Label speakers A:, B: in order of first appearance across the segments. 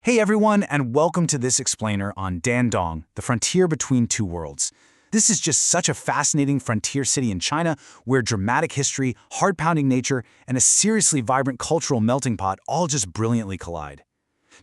A: Hey everyone, and welcome to this explainer on Dandong, the frontier between two worlds. This is just such a fascinating frontier city in China where dramatic history, heart-pounding nature, and a seriously vibrant cultural melting pot all just brilliantly collide.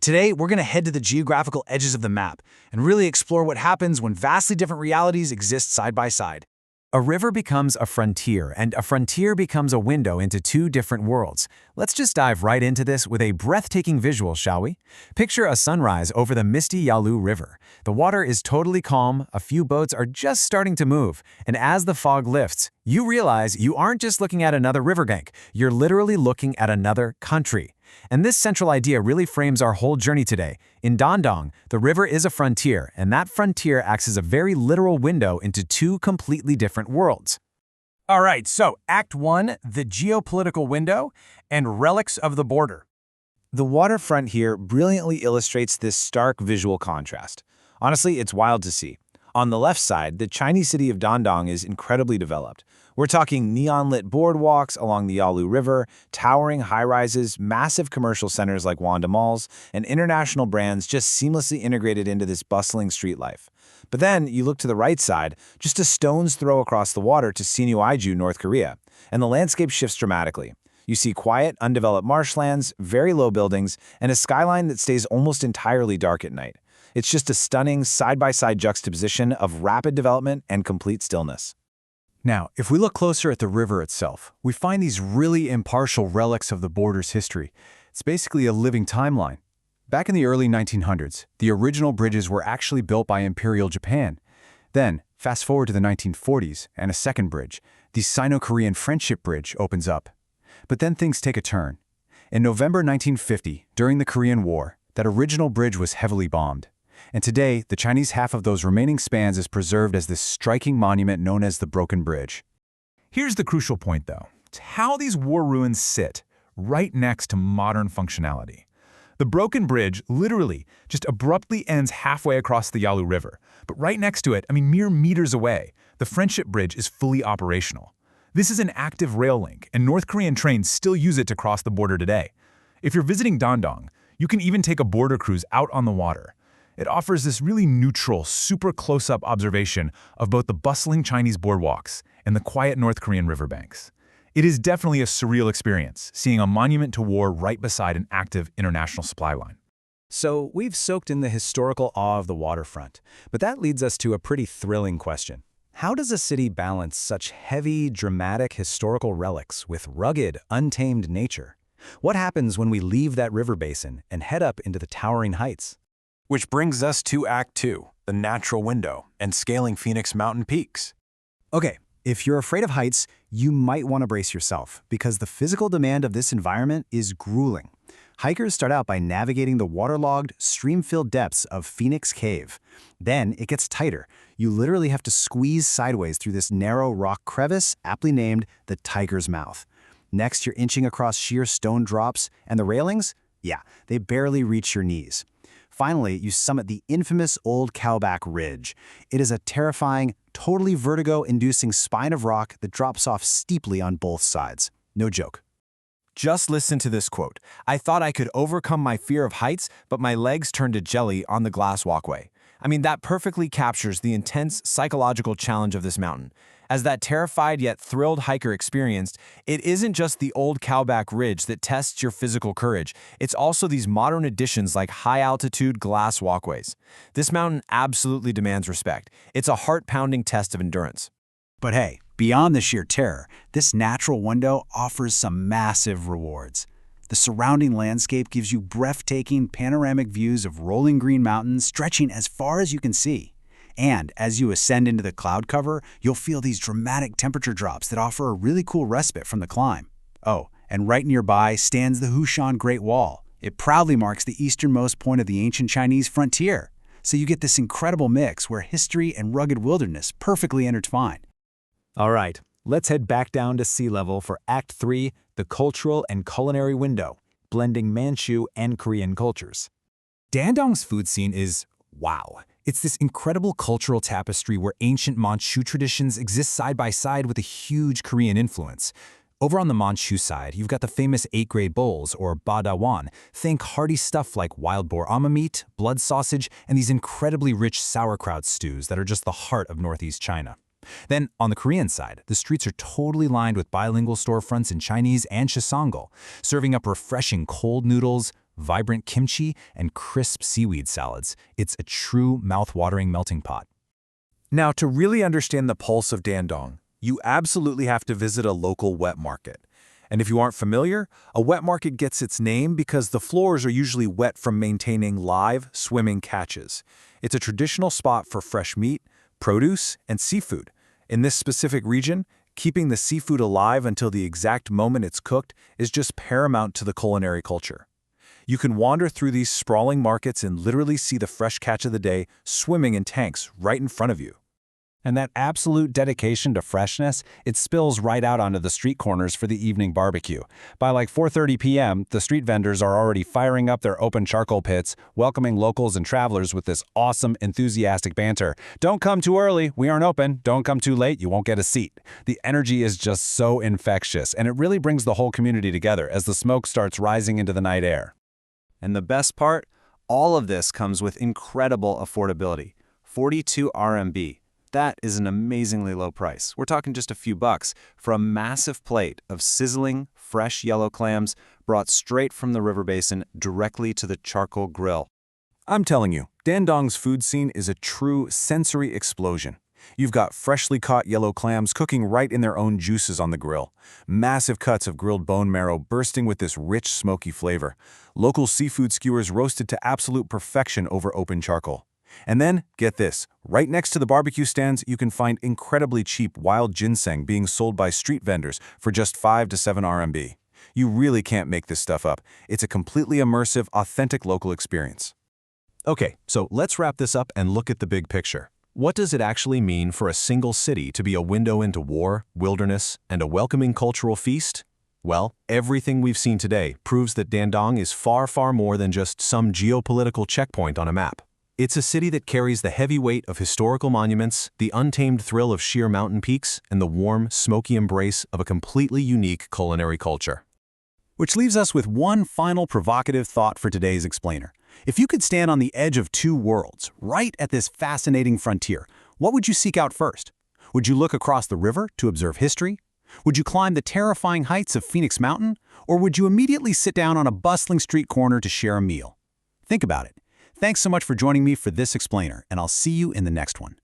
A: Today, we're going to head to the geographical edges of the map and really explore what happens when vastly different realities exist side by side.
B: A river becomes a frontier, and a frontier becomes a window into two different worlds. Let's just dive right into this with a breathtaking visual, shall we? Picture a sunrise over the misty Yalu River. The water is totally calm, a few boats are just starting to move, and as the fog lifts, you realize you aren't just looking at another riverbank, you're literally looking at another country. And this central idea really frames our whole journey today. In Dandong, the river is a frontier, and that frontier acts as a very literal window into two completely different worlds.
C: All right, so Act 1, the geopolitical window and relics of the border.
A: The waterfront here brilliantly illustrates this stark visual contrast. Honestly, it's wild to see. On the left side, the Chinese city of Dandong is incredibly developed. We're talking neon-lit boardwalks along the Yalu River, towering high-rises, massive commercial centers like Wanda Malls, and international brands just seamlessly integrated into this bustling street life. But then you look to the right side, just a stone's throw across the water to Sinuiju, North Korea, and the landscape shifts dramatically. You see quiet, undeveloped marshlands, very low buildings, and a skyline that stays almost entirely dark at night. It's just a stunning side-by-side juxtaposition of rapid development and complete stillness.
D: Now, if we look closer at the river itself, we find these really impartial relics of the border's history. It's basically a living timeline. Back in the early 1900s, the original bridges were actually built by Imperial Japan. Then, fast forward to the 1940s, and a second bridge, the Sino-Korean Friendship Bridge, opens up. But then things take a turn. In November 1950, during the Korean War, that original bridge was heavily bombed. And today, the Chinese half of those remaining spans is preserved as this striking monument known as the Broken Bridge.
E: Here's the crucial point, though. It's how these war ruins sit right next to modern functionality. The Broken Bridge literally just abruptly ends halfway across the Yalu River. But right next to it, mere meters away, the Friendship Bridge is fully operational. This is an active rail link, and North Korean trains still use it to cross the border today. If you're visiting Dandong, you can even take a border cruise out on the water. It offers this really neutral, super close-up observation of both the bustling Chinese boardwalks and the quiet North Korean riverbanks. It is definitely a surreal experience, seeing a monument to war right beside an active international supply line.
B: So we've soaked in the historical awe of the waterfront, but that leads us to a pretty thrilling question. How does a city balance such heavy, dramatic historical relics with rugged, untamed nature? What happens when we leave that river basin and head up into the towering heights?
C: Which brings us to Act 2, the natural window and scaling Phoenix Mountain peaks.
B: Okay, if you're afraid of heights, you might want to brace yourself because the physical demand of this environment is grueling. Hikers start out by navigating the waterlogged, stream-filled depths of Phoenix Cave. Then it gets tighter. You literally have to squeeze sideways through this narrow rock crevice, aptly named the Tiger's Mouth. Next, you're inching across sheer stone drops, and the railings? Yeah, they barely reach your knees. Finally, you summit the infamous Old Cowback Ridge. It is a terrifying, totally vertigo-inducing spine of rock that drops off steeply on both sides. No joke.
C: Just listen to this quote. "I thought I could overcome my fear of heights, but my legs turned to jelly on the glass walkway." That perfectly captures the intense psychological challenge of this mountain. As that terrified yet thrilled hiker experienced, it isn't just the Old Cowback Ridge that tests your physical courage. It's also these modern additions like high-altitude glass walkways. This mountain absolutely demands respect. It's a heart-pounding test of endurance.
A: But hey, beyond the sheer terror, this natural window offers some massive rewards. The surrounding landscape gives you breathtaking panoramic views of rolling green mountains stretching as far as you can see. And as you ascend into the cloud cover, you'll feel these dramatic temperature drops that offer a really cool respite from the climb. Oh, and right nearby stands the Hushan Great Wall. It proudly marks the easternmost point of the ancient Chinese frontier. So you get this incredible mix where history and rugged wilderness perfectly intertwine.
B: All right, let's head back down to sea level for Act 3, the cultural and culinary window, blending Manchu and Korean cultures.
E: Dandong's food scene is wow. It's this incredible cultural tapestry where ancient Manchu traditions exist side by side with a huge Korean influence.
C: Over on the Manchu side, you've got the famous 8-grade bowls, or badawan. Think hearty stuff like wild boar ama meat, blood sausage, and these incredibly rich sauerkraut stews that are just the heart of Northeast China. Then, on the Korean side, the streets are totally lined with bilingual storefronts in Chinese and Shisangol, serving up refreshing cold noodles, vibrant kimchi, and crisp seaweed salads. It's a true mouth-watering melting pot.
E: Now, to really understand the pulse of Dandong, you absolutely have to visit a local wet market. And if you aren't familiar, a wet market gets its name because the floors are usually wet from maintaining live, swimming catches. It's a traditional spot for fresh meat, produce, and seafood. In this specific region, keeping the seafood alive until the exact moment it's cooked is just paramount to the culinary culture. You can wander through these sprawling markets and literally see the fresh catch of the day swimming in tanks right in front of you.
C: And that absolute dedication to freshness, it spills right out onto the street corners for the evening barbecue. By like 4:30 p.m., the street vendors are already firing up their open charcoal pits, welcoming locals and travelers with this awesome, enthusiastic banter. Don't come too early, we aren't open. Don't come too late, you won't get a seat. The energy is just so infectious, and it really brings the whole community together as the smoke starts rising into the night air.
B: And the best part? All of this comes with incredible affordability. 42 RMB. That is an amazingly low price. We're talking just a few bucks for a massive plate of sizzling, fresh yellow clams brought straight from the river basin directly to the charcoal grill.
C: I'm telling you, Dandong's food scene is a true sensory explosion. You've got freshly caught yellow clams cooking right in their own juices on the grill. Massive cuts of grilled bone marrow bursting with this rich, smoky flavor. Local seafood skewers roasted to absolute perfection over open charcoal. And then, get this, right next to the barbecue stands, you can find incredibly cheap wild ginseng being sold by street vendors for just 5 to 7 RMB. You really can't make this stuff up. It's a completely immersive, authentic local experience.
D: Okay, so let's wrap this up and look at the big picture. What does it actually mean for a single city to be a window into war, wilderness, and a welcoming cultural feast? Well, everything we've seen today proves that Dandong is far, far more than just some geopolitical checkpoint on a map. It's a city that carries the heavy weight of historical monuments, the untamed thrill of sheer mountain peaks, and the warm, smoky embrace of a completely unique culinary culture.
B: Which leaves us with one final provocative thought for today's explainer. If you could stand on the edge of two worlds, right at this fascinating frontier, what would you seek out first? Would you look across the river to observe history? Would you climb the terrifying heights of Phoenix Mountain? Or would you immediately sit down on a bustling street corner to share a meal? Think about it. Thanks so much for joining me for this explainer, and I'll see you in the next one.